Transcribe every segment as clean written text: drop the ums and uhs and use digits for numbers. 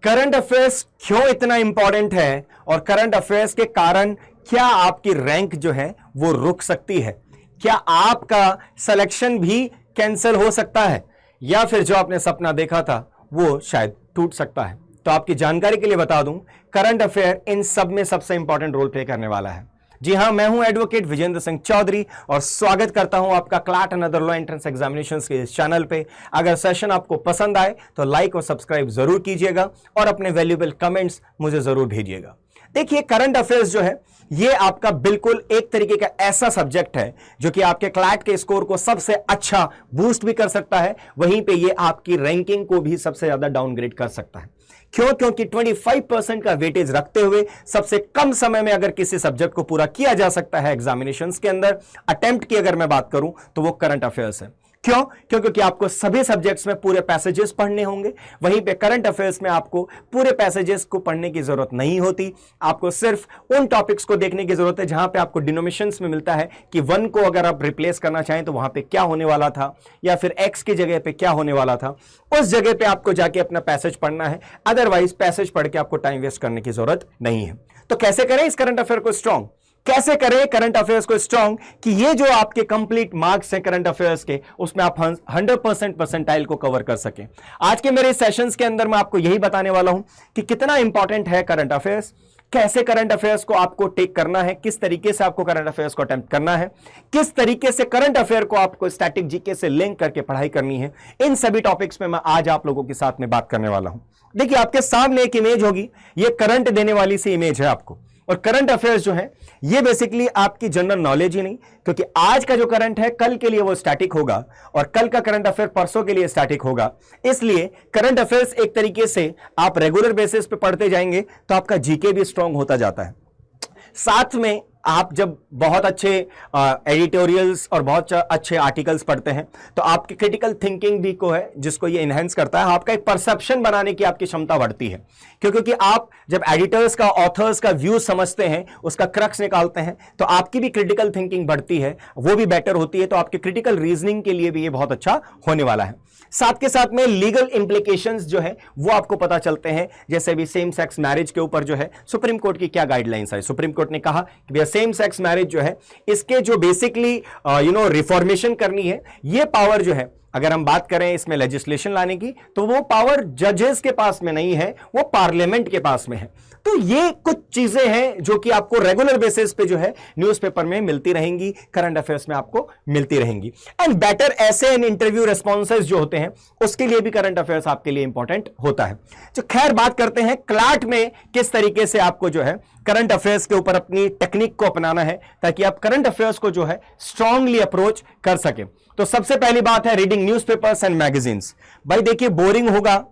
Current affairs क्यों इतना important है और करंट अफेयर्स के कारण क्या आपकी रैंक जो है वो रुक सकती है, क्या आपका सिलेक्शन भी कैंसिल हो सकता है या फिर जो आपने सपना देखा था वो शायद टूट सकता है। तो आपकी जानकारी के लिए बता दूं, करंट अफेयर इन सब में सबसे इंपॉर्टेंट रोल प्ले करने वाला है। जी हां, मैं हूं एडवोकेट विजेंद्र सिंह चौधरी और स्वागत करता हूं आपका CLAT and other law entrance examinations के इस चैनल पे। अगर सेशन आपको पसंद आए तो लाइक और सब्सक्राइब जरूर कीजिएगा और अपने वैल्यूएबल कमेंट्स मुझे जरूर भेजिएगा। देखिए, करंट अफेयर्स जो है ये आपका बिल्कुल एक तरीके का ऐसा सब्जेक्ट है जो कि आपके क्लैट के स्कोर को सबसे अच्छा बूस्ट भी कर सकता है, वहीं पे ये आपकी रैंकिंग को भी सबसे ज्यादा डाउनग्रेड कर सकता है। क्यों? क्योंकि 25% का वेटेज रखते हुए सबसे कम समय में अगर किसी सब्जेक्ट को पूरा किया जा सकता है एग्जामिनेशंस के अंदर, अटेम्प्ट की अगर मैं बात करूं तो वो करंट अफेयर्स है। क्यों? क्योंकि आपको सभी सब्जेक्ट्स में पूरे पैसेजेस पढ़ने होंगे, वहीं पे करंट अफेयर्स में आपको पूरे पैसेजेस को पढ़ने की जरूरत नहीं होती। आपको सिर्फ उन टॉपिक्स को देखने की जरूरत है जहां पे आपको डिनोमिनेशंस में मिलता है कि 1 को अगर आप रिप्लेस करना चाहें तो वहां पे क्या होने वाला था, या फिर x की जगह पे क्या होने वाला था, उस जगह पे आपको जाके अपना पैसेज पढ़ना है। अदरवाइज पैसेज पढ़ के आपको टाइम वेस्ट करने की जरूरत नहीं है। तो कैसे करें इस करंट अफेयर को स्ट्रॉन्ग, कैसे करें करंट अफेयर्स को स्ट्रॉन्ग कि ये जो आपके कंप्लीट मार्क्स हैं करंट अफेयर्स के, उसमें आप 100% परसेंटाइल को कवर कर सकें। आज के मेरे सेशंस के अंदर मैं आपको यही बताने वाला हूं कि कितना इंपॉर्टेंट है करंट अफेयर्स, कैसे करंट अफेयर्स को आपको टेक करना है, किस तरीके से आपको करंट अफेयर्स को अटेम्प्ट करना है, किस तरीके से करंट अफेयर को आपको स्टैटिक जीके से लिंक करके पढ़ाई करनी है। इन सभी टॉपिक्स में मैं आज आप लोगों के साथ में बात करने वाला हूं। देखिए, आपके सामने एक इमेज होगी, ये करंट देने वाली सी इमेज है आपको। और करंट अफेयर्स जो है ये बेसिकली आपकी जनरल नॉलेज ही नहीं, क्योंकि आज का जो करंट है कल के लिए वो स्टैटिक होगा और कल का करंट अफेयर परसों के लिए स्टैटिक होगा। इसलिए करंट अफेयर्स एक तरीके से आप रेगुलर बेसिस पे पढ़ते जाएंगे तो आपका जीके भी स्ट्रांग होता जाता है। साथ में आप जब बहुत अच्छे एडिटोरियल्स और बहुत अच्छे आर्टिकल्स पढ़ते हैं तो आपकी क्रिटिकल थिंकिंग भी को है जिसको ये इनहेंस करता है, आपका एक परसेप्शन बनाने की आपकी क्षमता बढ़ती है। क्योंकि आप जब एडिटर्स का, ऑथर्स का व्यू समझते हैं, उसका क्रक्स निकालते हैं, तो आपकी भी क्रिटिकल थिंकिंग बढ़ती है, वो भी बेटर होती है। तो आपके क्रिटिकल रीजनिंग के लिए भी ये बहुत अच्छा होने वाला है। साथ के साथ में लीगल इंप्लीकेशंस जो है वो आपको पता चलते हैं, जैसे भी सेम सेक्स मैरिज के ऊपर जो है सुप्रीम कोर्ट की क्या गाइडलाइंस है। सुप्रीम कोर्ट ने कहा कि भैया सेम सेक्स मैरिज जो है इसके जो बेसिकली रिफॉर्मेशन करनी है, ये पावर जो है अगर हम बात करें इसमें लेजिस्लेशन लाने की, तो वो पावर जजेस के पास में नहीं है, वो पार्लियामेंट के पास में है। तो ये कुछ चीजें हैं जो कि आपको रेगुलर बेसिस पे जो है न्यूज़पेपर में मिलती रहेंगी, करंट अफेयर्स में आपको मिलती रहेंगी। एंड बेटर ऐसे एंड इंटरव्यू रेस्पॉन्सेस जो होते हैं उसके लिए भी करंट अफेयर्स आपके लिए इंपॉर्टेंट होता है। तो खैर, बात करते हैं क्लैट में किस तरीके से आपको जो है करंट अफेयर्स के ऊपर अपनी टेक्निक को अपनाना है ताकि आप करंट अफेयर्स को जो है स्ट्रांगली अप्रोच कर सके। तो सबसे पहली बात है रीडिंग न्यूज़पेपर्स एंड मैगजीन्स। भाई देखिए, बोरिंग होगा,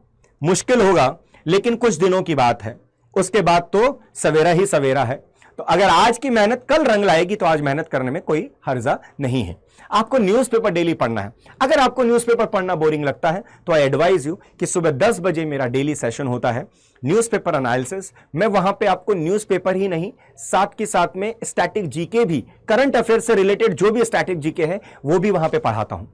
मुश्किल होगा, लेकिन कुछ दिनों की बात है, उसके बाद तो सवेरा ही सवेरा है। तो अगर आज की मेहनत कल रंग लाएगी तो आज मेहनत करने में कोई हर्जा नहीं है। आपको न्यूज़पेपर डेली पढ़ना है। अगर आपको न्यूज़पेपर पढ़ना बोरिंग लगता है तो आई एडवाइज यू कि सुबह 10 बजे मेरा डेली सेशन होता है न्यूज़पेपर एनालिसिस। मैं वहां पे आपको न्यूज़पेपर ही नहीं, साथ के साथ में स्टैटिक जीके भी, करंट अफेयर से रिलेटेड जो भी स्टैटिक जीके है वो भी वहां पे पढ़ाता हूं।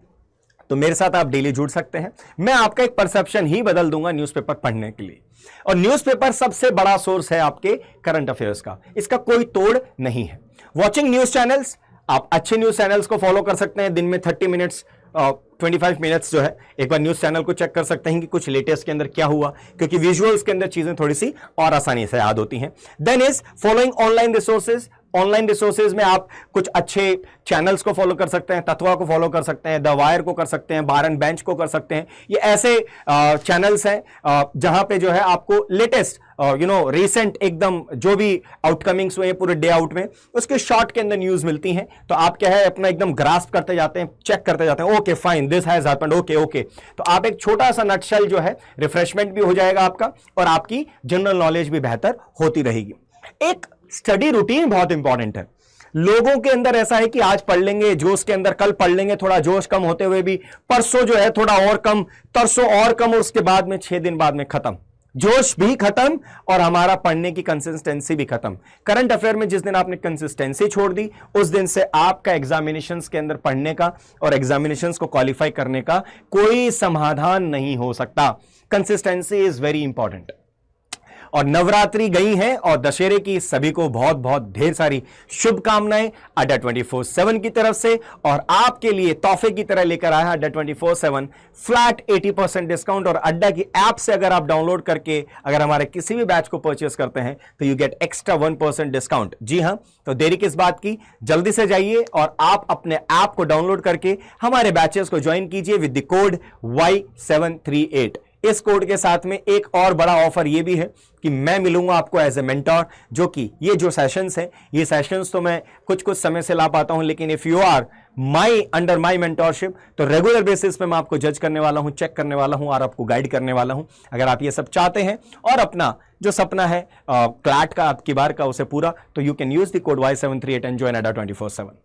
तो मेरे साथ आप डेली जुड़ सकते हैं। मैं आपका एक परसेप्शन ही बदल दूंगा न्यूज़पेपर पढ़ने के लिए। और न्यूज़पेपर सबसे बड़ा सोर्स है आपके करंट अफेयर्स का, इसका कोई तोड़ नहीं है। वॉचिंग न्यूज़ चैनल्स, आप अच्छे न्यूज़ चैनल्स को फॉलो कर सकते हैं। दिन में 30 मिनट्स 25 मिनट्स जो है एक बार न्यूज़ चैनल को चेक कर सकते हैं कि कुछ लेटेस्ट के अंदर क्या हुआ, क्योंकि विजुअल्स के अंदर चीजें थोड़ी सी और आसानी से याद होती हैं। Then is following online resources. Online resources में आप कुछ अच्छे चैनल्स को फॉलो कर सकते हैं, तत्वा को फॉलो कर सकते हैं, द वायर को कर सकते हैं, बार एंड बेंच को कर सकते हैं। ये ऐसे चैनल्स हैं जहां पे जो है आपको लेटेस्ट रिसेंट एकदम जो भी आउटकमिंग्स हुए पूरे डे आउट में उसके शॉर्ट के अंदर न्यूज मिलती हैं। तो आप क्या है अपना एकदम ग्रास्प करते जाते हैं, चेक करते जाते हैं, okay fine this has happened, okay okay. तो आप एक छोटा सा नटशेल जो है रिफ्रेशमेंट भी हो जाएगा आपका और आपकी जनरल नॉलेज भी बेहतर होती रहेगी। एक स्टडी रूटीन बहुत इंपॉर्टेंट है। लोगों के अंदर ऐसा है कि आज पढ़ लेंगे जोश के अंदर, कल पढ़ लेंगे थोड़ा जोश कम होते हुए भी, परसों जो है थोड़ा और कम, तरसों और कम, और उसके बाद में 6 दिन बाद में खत्म, जोश भी खत्म और हमारा पढ़ने की कंसिस्टेंसी भी खत्म। करंट अफेयर में जिस दिन आपने कंसिस्टेंसी छोड़ दी उस दिन से आपका एग्जामिनेशंस के अंदर पढ़ने का और एग्जामिनेशंस को क्वालिफाई करने का कोई समाधान नहीं हो सकता। Consistency is very important. और नवरात्रि गई हैं और दशहरे की सभी को बहुत बहुत ढेर सारी शुभकामनाएं अड्डा 24/7 की तरफ से। और आपके लिए तोहफे की तरह लेकर आया अड्डा 24/7 फ्लैट 80% डिस्काउंट। और अड्डा की ऐप से अगर आप डाउनलोड करके अगर हमारे किसी भी बैच को परचेस करते हैं तो यू गेट एक्स्ट्रा 1% डिस्काउंट। जी हां, तो देरी किस बात की, जल्दी से जाइए और आप अपने ऐप को डाउनलोड करके हमारे बैचेस को ज्वाइन कीजिए विद द कोड Y738। इस कोड के साथ में एक और बड़ा ऑफर यह भी है कि मैं मिलूंगा आपको एज ए मेंटर, जो कि ये जो सेशंस हैं, ये सेशंस तो मैं कुछ कुछ समय से ला पाता हूं, लेकिन if you are under my mentorship तो रेगुलर बेसिस पे मैं आपको जज करने वाला हूं, चेक करने वाला हूं और आपको गाइड करने वाला हूं। अगर आप ये सब चाहते हैं और अपना जो सपना है क्लैट का आपकी बार का उसे पूरा, तो you can use the code Y738 and join अड्डा 24/7।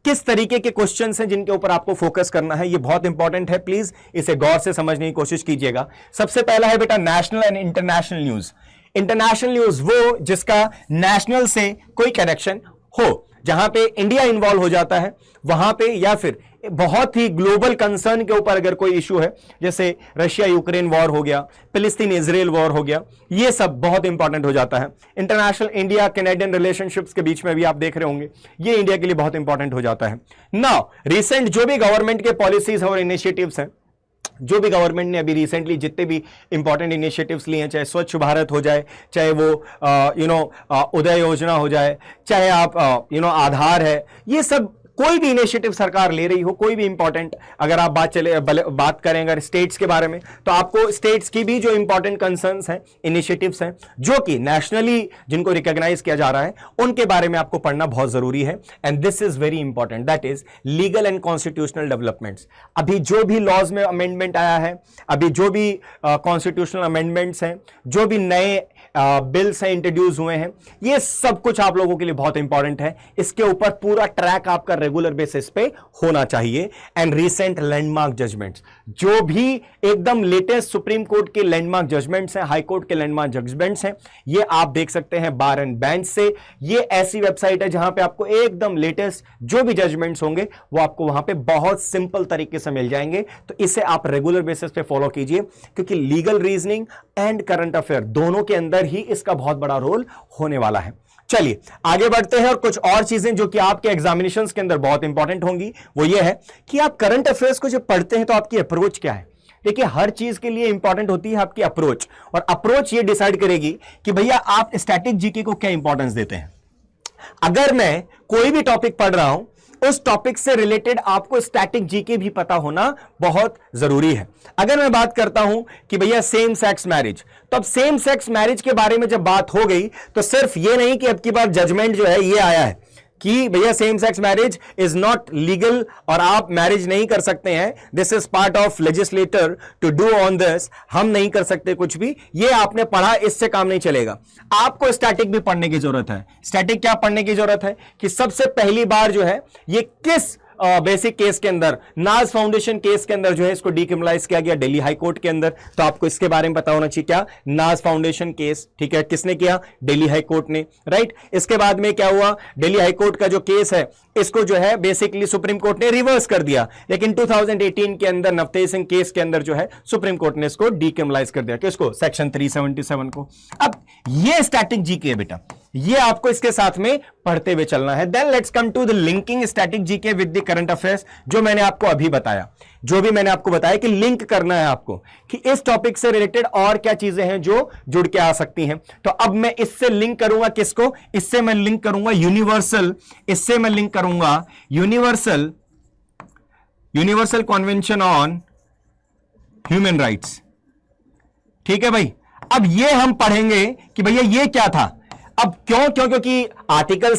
किस तरीके के क्वेश्चंस हैं जिनके ऊपर आपको फोकस करना है, ये बहुत इंपॉर्टेंट है, प्लीज इसे गौर से समझने की कोशिश कीजिएगा। सबसे पहला है बेटा national and international news. International news वो जिसका नेशनल से कोई कनेक्शन हो, जहां पे इंडिया इन्वॉल्व हो जाता है वहां पे, या फिर बहुत ही ग्लोबल कंसर्न के ऊपर अगर कोई इशू है, जैसे रशिया यूक्रेन वॉर हो गया, फिलिस्तीन इजराइल वॉर हो गया, ये सब बहुत इंपॉर्टेंट हो जाता है। इंटरनेशनल इंडिया कैनेडियन रिलेशनशिप्स के बीच में भी आप देख रहे होंगे, ये इंडिया के लिए बहुत इंपॉर्टेंट हो जाता है। नाउ रिसेंट जो भी गवर्नमेंट के पॉलिसीज और इनिशिएटिव्स हैं, जो भी गवर्नमेंट ने अभी रिसेंटली जितने भी इंपॉर्टेंट इनिशिएटिव्स लिए हैं, चाहे स्वच्छ भारत हो जाए, चाहे वो उदय योजना हो जाए, चाहे आप आधार है, ये सब कोई भी इनिशिएटिव सरकार ले रही हो, कोई भी इंपॉर्टेंट, अगर आप बात करें अगर स्टेट्स के बारे में, तो आपको स्टेट्स की भी जो इंपॉर्टेंट कंसर्न्स हैं, इनिशिएटिव्स हैं, जो कि नेशनली जिनको रिकॉग्नाइज किया जा रहा है, उनके बारे में आपको पढ़ना बहुत जरूरी है। And this is very important, that is legal and constitutional developments. अभी जो भी लॉज में अमेंडमेंट आया है, अभी जो भी कॉन्स्टिट्यूशनल अमेंडमेंट्स हैं, जो भी नए बिल्स हैं इंट्रोड्यूस हुए हैं, ये सब कुछ आप लोगों के लिए बहुत इंपॉर्टेंट है। इसके ऊपर पूरा ट्रैक आपका रेगुलर बेसिस पे होना चाहिए। एंड रीसेंट लैंडमार्क जजमेंट्स, जो भी एकदम लेटेस्ट सुप्रीम कोर्ट के लैंडमार्क जजमेंट्स हैं, हाई कोर्ट के लैंडमार्क जजमेंट्स हैं, ये आप देख सकते हैं बार एंड बेंच से। ये ऐसी वेबसाइट है जहां पे आपको एकदम लेटेस्ट जो भी जजमेंट्स होंगे वो आपको वहां पे बहुत सिंपल तरीके से मिल जाएंगे। तो इसे आप रेगुलर बेसिस पे फॉलो कीजिए, क्योंकि legal reasoning and current affair दोनों के अंदर ही इसका बहुत बड़ा रोल होने वाला है। चलिए आगे बढ़ते हैं, और कुछ और चीजें जो कि आपके एग्जामिनेशंस के अंदर बहुत इंपॉर्टेंट होंगी, वो ये है कि आप करंट अफेयर्स को जब पढ़ते हैं तो आपकी अप्रोच क्या है। देखिए, हर चीज के लिए इंपॉर्टेंट होती है आपकी अप्रोच, और अप्रोच ये डिसाइड करेगी कि भैया आप स्टैटिक जीके को क्या इंपॉर्टेंस देते हैं। अगर मैं कोई भी टॉपिक पढ़ रहा हूं, उस टॉपिक से रिलेटेड आपको स्टैटिक जीके भी पता होना बहुत जरूरी है। अगर मैं बात करता हूं कि भैया सेम सेक्स मैरिज, तो अब सेम सेक्स मैरिज के बारे में जब बात हो गई तो सिर्फ ये नहीं कि अब की बार जजमेंट जो है ये आया है कि भैया same sex marriage is not legal और आप मैरिज नहीं कर सकते हैं, this is part of legislator to do on this, हम नहीं कर सकते कुछ भी, ये आपने पढ़ा, इससे काम नहीं चलेगा। आपको स्टैटिक भी पढ़ने की जरूरत है। स्टैटिक क्या पढ़ने की जरूरत है कि सबसे पहली बार जो है ये किस बेसिक केस के अंदर, नाज फाउंडेशन केस के अंदर जो है इसको डीक्रिमिनलाइज किया गया दिल्ली हाई कोर्ट के अंदर, तो आपको इसके बारे में पता होना चाहिए। क्या? नाज फाउंडेशन केस, ठीक है, किसने किया? दिल्ली हाई कोर्ट ने, राइट। इसके बाद में क्या हुआ, दिल्ली हाई कोर्ट का जो केस है इसको जो है बेसिकली सुप्रीम कोर्ट ने रिवर्स कर दिया, लेकिन 2018 के अंदर नवतेज सिंह केस के अंदर जो है सुप्रीम कोर्ट ने इसको डीक्रिमिनलाइज कर दिया, किसको? सेक्शन 377 को। अब ये स्टैटिक जीके है बेटा, ये आपको इसके साथ में पढ़ते हुए चलना है। Then let's come to the linking static GK with the current affairs, जो मैंने आपको अभी बताया, जो भी मैंने आपको बताया कि लिंक करना है आपको कि इस टॉपिक से रिलेटेड और क्या चीजें हैं जो जुड़ के आ सकती हैं। तो अब मैं इससे लिंक करूंगा किसको? इससे मैं लिंक करूंगा यूनिवर्सल, इससे मैं लिंक करूंगा universal convention on human rights. ठीक है भाई, अब ये हम पढ़ेंगे कि भैया ये क्या था। अब क्योंकि आर्टिकल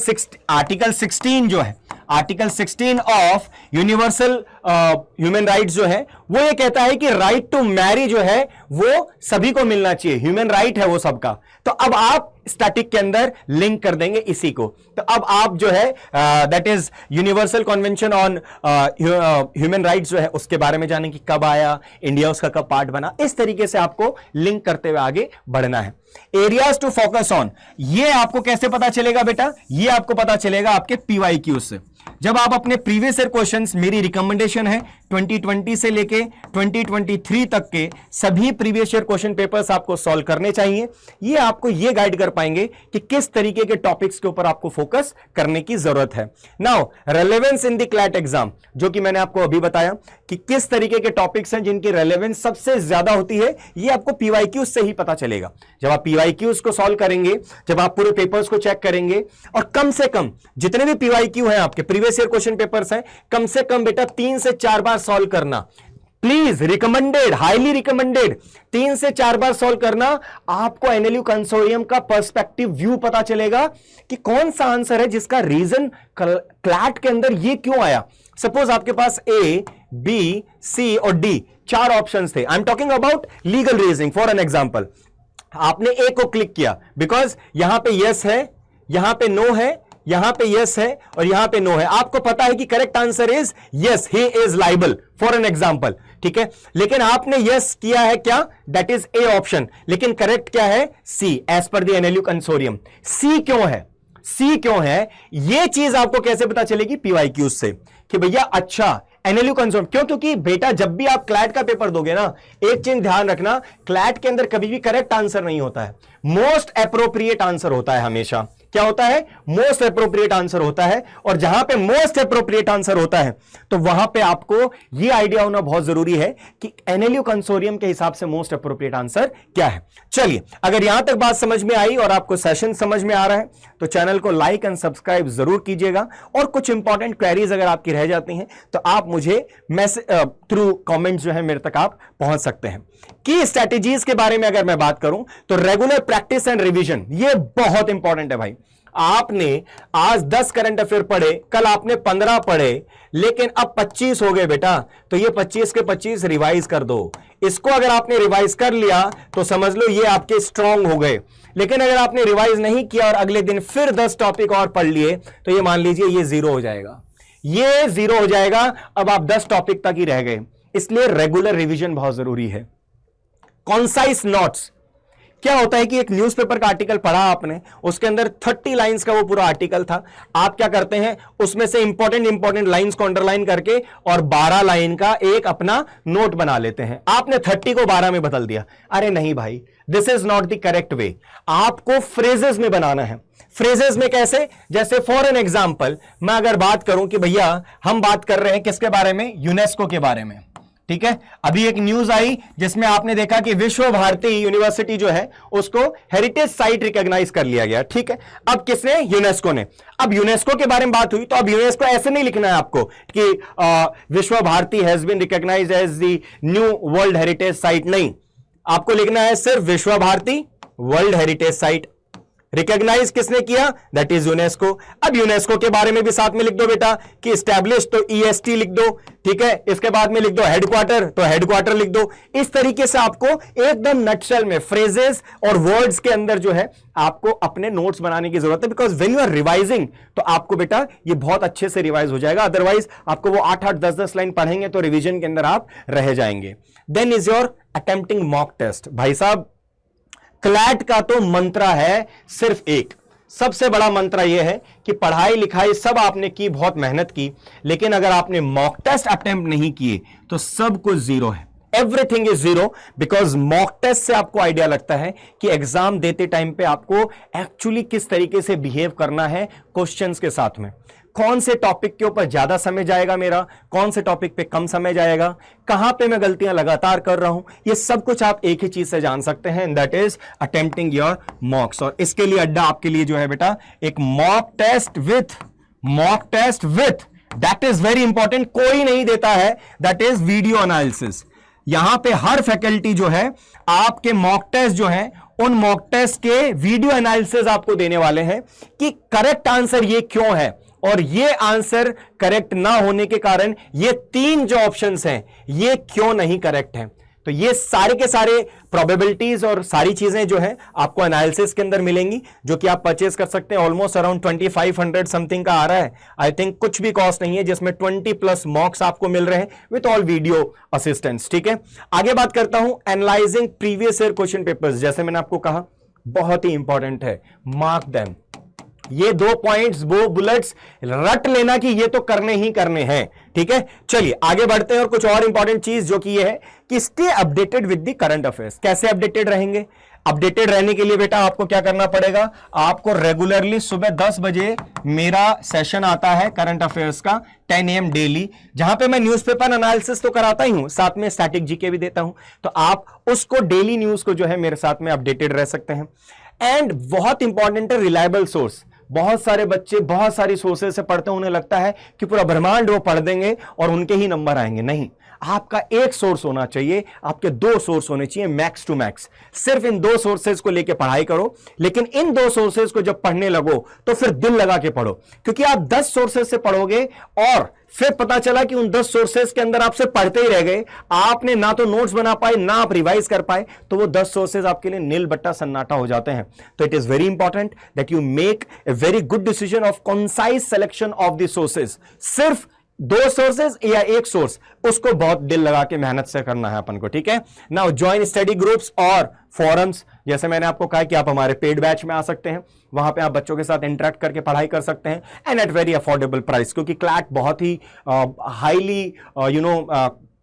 16 जो है, article 16 of universal human rights जो है वो ये कहता है कि राइट टू मैरी जो है वो सभी को मिलना चाहिए, ह्यूमन राइट है वो सबका। तो अब आप स्टैटिक के अंदर लिंक कर देंगे इसी को। तो अब आप जो है that is universal convention on human rights जो है उसके बारे में जाने कि कब आया, इंडिया उसका कब पार्ट बना, इस तरीके से आपको लिंक करते हुए आगे बढ़ना है। एरियाज टू फोकस ऑन, ये आपको कैसे पता चलेगा बेटा? ये आपको पता चलेगा आपके PYQ से। जब आप अपने प्रीवियस ईयर क्वेश्चंस, मेरी रिकमेंडेशन है 2020 से लेके 2023 तक के सभी प्रीवियस ईयर क्वेश्चन पेपर्स आपको सॉल्व करने चाहिए। ये आपको ये गाइड कर पाएंगे कि किस तरीके के टॉपिक्स के ऊपर आपको फोकस करने की जरूरत है। Now relevance in the CLAT exam, जो कि मैंने आपको अभी बताया कि किस तरीके के टॉपिक्स हैं जिनकी रेलेवेंस सबसे ज्यादा होती है, ये आपको पीवाईक्यूज से ही पता चलेगा। जब आप पीवाईक्यूज को सॉल्व करेंगे, जब आप पूरे पेपर्स को चेक करेंगे, और कम से कम जितने भी पीवाईक्यू हैं आपके प्रीवियस ईयर क्वेश्चन पेपर्स हैं, कम से कम बेटा 3 से 4 बार सॉल्व करना, प्लीज, रिकमेंडेड, हाईली रिकमेंडेड, 3 से 4 बार सॉल्व करना। आपको एनएलयू कंसोर्टियम का पर्सपेक्टिव व्यू पता चलेगा कि कौन सा आंसर है जिसका रीजन क्लैट के अंदर ये क्यों आया। सपोज आपके पास ए, बी, सी और डी 4 ऑप्शंस थे। I am talking about legal reasoning. For an example, आपने ए को क्लिक किया बिकॉज यहां पे यस है, यहां पे नो है, यहां पे यस है और यहां पे नो है। आपको पता है कि correct answer is yes, he is liable, for an example, ठीक है। लेकिन आपने यस किया है क्या, दैट इज ए ऑप्शन, लेकिन करेक्ट क्या है, C, as per the NLU consortium. C क्यों है, सी क्यों है, यह चीज आपको कैसे पता चलेगी, पीवाईक्यूज से, कि भैया अच्छा एनएलयू कंसोर्टियम क्यों, क्योंकि बेटा जब भी आप क्लैट का पेपर दोगे ना, एक चीज ध्यान रखना, क्लैट के अंदर कभी भी करेक्ट आंसर नहीं होता है, मोस्ट एप्रोप्रिएट आंसर होता है हमेशा। क्या होता है, मोस्ट एप्रोप्रिएट आंसर होता है। और जहां पे मोस्ट एप्रोप्रिएट आंसर होता है तो वहां पे आपको यह आइडिया होना बहुत जरूरी है कि एनएलयू कंसोर्टियम के हिसाब से मोस्ट एप्रोप्रिएट आंसर क्या है। चलिए, अगर यहां तक बात समझ में आई और आपको सेशन समझ में आ रहा है तो चैनल को लाइक एंड सब्सक्राइब जरूर कीजिएगा। और कुछ इंपॉर्टेंट क्वेरीज अगर आपकी रह जाती हैं तो आप मुझे मैसेज थ्रू कमेंट जो है मेरे तक आप पहुंच सकते हैं। की स्ट्रेटेजीज के बारे में अगर मैं बात करूं तो रेगुलर प्रैक्टिस एंड रिवीजन, ये बहुत इंपॉर्टेंट है भाई। आपने आज 10 करंट अफेयर पढ़े, कल आपने 15 पढ़े, लेकिन अब 25 हो गए बेटा, तो ये 25 के 25 रिवाइज कर दो। इसको अगर आपने रिवाइज कर लिया तो समझ लो ये आपके स्ट्रांग हो गए। लेकिन अगर आपने रिवाइज नहीं किया और अगले दिन फिर 10 टॉपिक और पढ़ लिए तो ये मान लीजिए ये 0 हो जाएगा, ये 0 हो जाएगा। अब आप 10 टॉपिक तक ही रह गए। इसलिए रेगुलर रिवीजन बहुत जरूरी है। कॉन्साइज नोट्स, क्या होता है कि एक न्यूज़पेपर का आर्टिकल पढ़ा आपने, उसके अंदर 30 लाइंस का वो पूरा आर्टिकल था। आप क्या करते हैं, उसमें से इंपॉर्टेंट लाइंस को अंडरलाइन करके और 12 लाइन का एक अपना नोट बना लेते हैं। आपने 30 को 12 में बदल दिया। अरे नहीं भाई, this is not the correct way. आपको फ्रेजेस में बनाना है। फ्रेजेस में कैसे, जैसे फॉर एन एग्जाम्पल मैं अगर बात करूं कि भैया हम बात कर रहे हैं किसके बारे में, यूनेस्को के बारे में, ठीक है। अभी एक न्यूज आई जिसमें आपने देखा कि विश्व भारती यूनिवर्सिटी जो है उसको हेरिटेज साइट रिकॉग्नाइज कर लिया गया, ठीक है। अब किसने, यूनेस्को ने। अब यूनेस्को के बारे में बात हुई तो अब यूनेस्को ऐसे नहीं लिखना है आपको कि Visva Bharati has been recognised as the new world heritage site, नहीं, आपको लिखना है सिर्फ Visva Bharati world heritage site. Recognise किसने किया, दैट इज यूनेस्को। अब यूनेस्को के बारे में भी साथ में लिख दो बेटा कि एस्टैब्लिश, तो ईएसटी लिख दो, ठीक है। इसके बाद में लिख दो हेडक्वार्टर, तो हेडक्वार्टर लिख दो। इस तरीके से आपको एकदम नटशेल में फ्रेजेस और वर्ड्स के अंदर जो है आपको अपने नोट्स बनाने की जरूरत है। Because when you are revising तो आपको बेटा ये बहुत अच्छे से रिवाइज हो जाएगा। अदरवाइज आपको वो 8-8, 10-10 लाइन पढ़ेंगे तो रिविजन के अंदर आप रह जाएंगे। Then is your attempting mock test. भाई साहब, क्लैट का तो मंत्र है सिर्फ एक, सबसे बड़ा मंत्र यह है कि पढ़ाई लिखाई सब आपने की, बहुत मेहनत की, लेकिन अगर आपने मॉक टेस्ट अटेम्प्ट नहीं किए तो सब कुछ 0 है। Everything is 0 because mock test से आपको आइडिया लगता है कि एग्जाम देते टाइम पे आपको एक्चुअली किस तरीके से बिहेव करना है क्वेश्चंस के साथ में, कौन से टॉपिक के ऊपर ज्यादा समय जाएगा मेरा, कौन से टॉपिक पे कम समय जाएगा, कहां पे मैं गलतियां लगातार कर रहा हूं, ये सब कुछ आप एक ही चीज से जान सकते हैं, दैट इज अटेम्प्टिंग योर मॉक्स। और इसके लिए अड्डा आपके लिए जो है बेटा एक mock test with that is very important, कोई नहीं देता है, दैट इज वीडियो एनालिसिस। यहां पे हर फैकल्टी जो है आपके मॉक टेस्ट जो है उन मॉक टेस्ट के वीडियो एनालिसिस आपको देने वाले हैं कि करेक्ट आंसर ये क्यों है और ये आंसर करेक्ट ना होने के कारण ये 3 जो ऑप्शंस हैं ये क्यों नहीं करेक्ट हैं। तो ये सारे के सारे प्रोबेबिलिटीज और सारी चीजें जो है आपको एनालिसिस के अंदर मिलेंगी, जो कि आप परचेज कर सकते हैं। ऑलमोस्ट अराउंड 2500 समथिंग का आ रहा है। आई थिंक कुछ भी कॉस्ट नहीं है, जिसमें 20+ मॉक्स आपको मिल रहे हैं विथ ऑल वीडियो असिस्टेंस, ठीक है। आगे बात करता हूं analysing previous year question papers. जैसे मैंने आपको कहा बहुत ही इंपॉर्टेंट है, मार्क देम। ये 2 पॉइंट्स, वो बुलेट्स रट लेना कि ये तो करने ही करने हैं, ठीक है। चलिए आगे बढ़ते हैं और कुछ और इंपॉर्टेंट चीज जो कि ये है कि stay updated with the current affairs. कैसे अपडेटेड रहेंगे? अपडेटेड रहने के लिए बेटा आपको क्या करना पड़ेगा, आपको रेगुलरली सुबह 10 बजे मेरा सेशन आता है करंट अफेयर्स का 10 AM डेली, जहां पे मैं न्यूज़पेपर एनालिसिस तो कराता ही हूं, साथ में स्टैटिक जीके भी देता हूं। तो आप उसको डेली न्यूज को जो है मेरे साथ में अपडेटेड रह सकते हैं। एंड बहुत इंपॉर्टेंट है रिलायबल सोर्स। बहुत सारे बच्चे बहुत सारी सोर्सेज से पढ़ते हैं, उन्हें लगता है कि पूरा ब्रह्मांड वो पढ़ देंगे और उनके ही नंबर आएंगे। नहीं, आपका एक सोर्स होना चाहिए, आपके 2 सोर्स होने चाहिए मैक्स टू मैक्स। सिर्फ इन 2 सोर्सेज को लेके पढ़ाई करो, लेकिन इन 2 सोर्सेज को जब पढ़ने लगो तो फिर दिल लगा के पढ़ो, क्योंकि आप 10 सोर्सेज से पढ़ोगे और फिर पता चला कि उन 10 सोर्सेज के अंदर आपसे पढ़ते ही रह गए, आपने ना तो नोट्स बना पाए ना आप रिवाइज कर पाए, तो वो 10 सोर्सेज आपके लिए नील बट्टा सन्नाटा हो जाते हैं। तो it is very important that you make a very good decision of concise selection of the sources. सिर्फ 2 सोर्सेज या 1 सोर्स, उसको बहुत दिल लगा के मेहनत से करना है अपन को, ठीक है। नाउ ज्वाइन स्टडी ग्रुप्स और फोरम्स। जैसे मैंने आपको कहा कि आप हमारे पेड बैच में आ सकते हैं, वहां पे आप बच्चों के साथ इंटरेक्ट करके पढ़ाई कर सकते हैं, and at very affordable price, क्योंकि क्लैट बहुत ही हाईली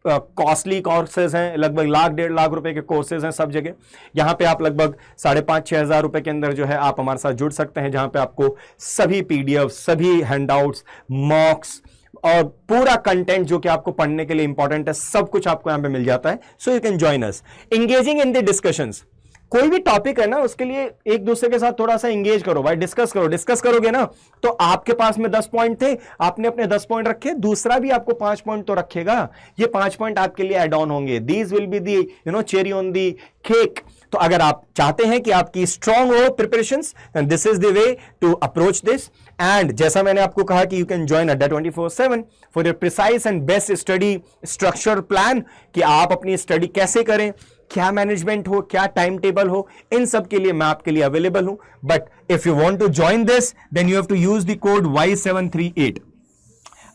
कॉस्टली कोर्सेज हैं, लगभग 1,00,000-1.5 लाख रुपए के कोर्सेज हैं सब जगह। यहां पे आप लगभग 5,500-6 हजार रुपए के अंदर जो है आप हमारे साथ जुड़ सकते हैं, जहां पे आपको सभी PDF, सभी हैंडआउट्स, मॉक्स और पूरा कंटेंट जो कि आपको पढ़ने के लिए इंपॉर्टेंट है, सब कुछ आपको यहां पे मिल जाता है। So you can join us. Engaging in the discussions. कोई भी टॉपिक है ना, उसके लिए एक दूसरे के साथ थोड़ा सा एंगेज करो भाई, डिस्कस करो। डिस्कस करोगे ना तो आपके पास में 10 पॉइंट थे, आपने अपने 10 पॉइंट रखे, दूसरा भी आपको 5 पॉइंट तो रखेगा। ये 5 पॉइंट आपके लिए एड ऑन होंगे। These will be the cherry on the cake. तो अगर आप चाहते हैं कि आपकी स्ट्रांग हो preparations, then this is the way to approach this. And जैसा मैंने आपको कहा कि यू कैन ज्वाइन अड्डा 24/7 for your precise and best study structure plan, कि आप अपनी स्टडी कैसे करें, क्या मैनेजमेंट हो, क्या टाइम टेबल हो, इन सब के लिए मैं आपके लिए अवेलेबल हूं। But if you want to join this then you have to use the code Y738।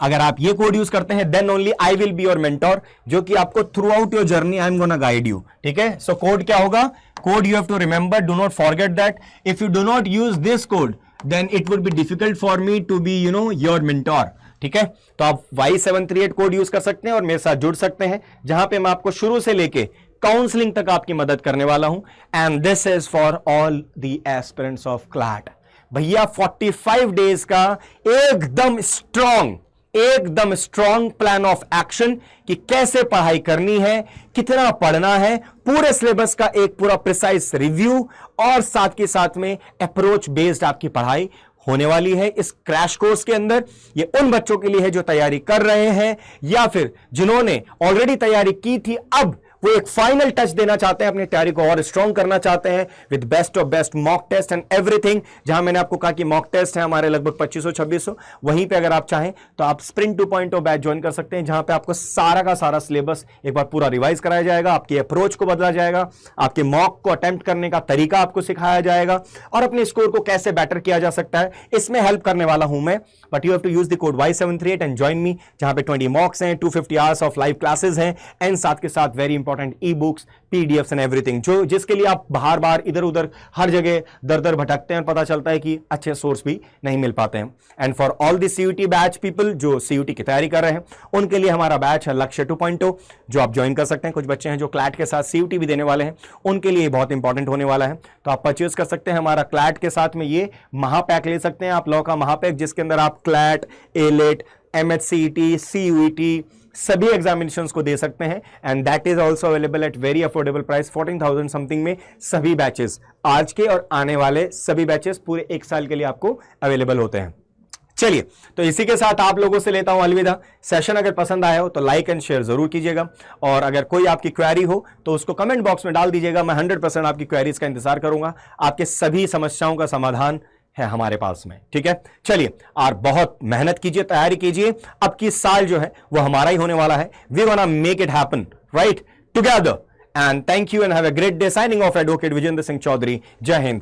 अगर आप ये कोड यूज करते हैं then only I will be your mentor, जो कि आपको throughout your journey I am gonna guide you, ठीक है। सो कोड क्या होगा? Code you have to remember, do not forget that. If you do not use this code then it would be difficult for me to be your mentor, ठीक है। तो आप Y738 code use कर सकते हैं और मेरे साथ जुड़ सकते हैं, जहां पे मैं आपको शुरू से लेके काउंसलिंग तक आपकी मदद करने वाला हूं। And this is for all the aspirants of CLAT. भैया 45 डेज का एकदम स्ट्रॉन्ग प्लान ऑफ एक्शन कि कैसे पढ़ाई करनी है, कितना पढ़ना है, पूरे सिलेबस का एक पूरा प्रिसाइज रिव्यू, और साथ के साथ में अप्रोच बेस्ड आपकी पढ़ाई होने वाली है इस क्रैश कोर्स के अंदर। ये उन बच्चों के लिए है जो तैयारी कर रहे हैं या फिर जिन्होंने ऑलरेडी तैयारी की थी, अब वो एक फाइनल टच देना चाहते हैं, अपनी तैयारी को और स्ट्रॉन्ग करना चाहते हैं with best of best mock test and everything. जहां मैंने आपको कहा कि मॉक टेस्ट है हमारे लगभग 2500-2600, वहीं पे अगर आप चाहें तो आप स्प्रिंट 2.0 बैच ज्वाइन कर सकते हैं, जहां पे आपको सारा का सारा सिलेबस एक बार पूरा रिवाइज कराया जाएगा, आपकी अप्रोच को बदला जाएगा, आपके मॉक को अटेम्प्ट करने का तरीका आपको सिखाया जाएगा, और अपने स्कोर को कैसे बेटर किया जा सकता है, इसमें हेल्प करने वाला हूं मैं। But you have to use the code Y738 and join me, जहां पे 20 मॉक्स हैं, 250 आवर्स ऑफ लाइव क्लासेस हैं, एंड साथ के साथ very important e books, PDFs and everything, जो जिसके लिए आप बार बार इधर उधर हर जगह दर दर भटकते हैं, पता चलता है कि अच्छे सोर्स भी नहीं मिल पाते हैं। And for all the CUT batch people जो CUT की तैयारी कर रहे हैं, उनके लिए हमारा बैच है लक्ष्य 2.0, जो आप ज्वाइन कर सकते हैं। कुछ बच्चे हैं जो क्लैट के साथ CUT भी देने वाले हैं, उनके लिए बहुत इंपॉर्टेंट होने वाला है, तो आप परचेज कर सकते हैं हमारा क्लैट के साथ में ये महापैक ले सकते हैं आप, लॉ का महापैक, जिसके अंदर आप क्लैट, ALET, MHCET, CUET सभी एग्जामिनेशंस को दे सकते हैं। And that is also available at very affordable price, 14,000 something में सभी बैचेस, आज के और आने वाले सभी बैचेस पूरे 1 साल के लिए आपको अवेलेबल होते हैं। चलिए, तो इसी के साथ आप लोगों से लेता हूं अलविदा। सेशन अगर पसंद आया हो तो लाइक एंड शेयर जरूर कीजिएगा, और अगर कोई आपकी क्वेरी हो तो उसको कमेंट बॉक्स में डाल दीजिएगा। मैं 100% आपकी क्वेरीज का इंतजार करूंगा, आपके सभी समस्याओं का समाधान है हमारे पास में, ठीक है। चलिए, और बहुत मेहनत कीजिए, तैयारी कीजिए, अब की साल जो है वो हमारा ही होने वाला है। We gonna make it happen right together, and thank you and have a great day. Signing off advocate Vijendra Singh Chaudhary. जय हिंद।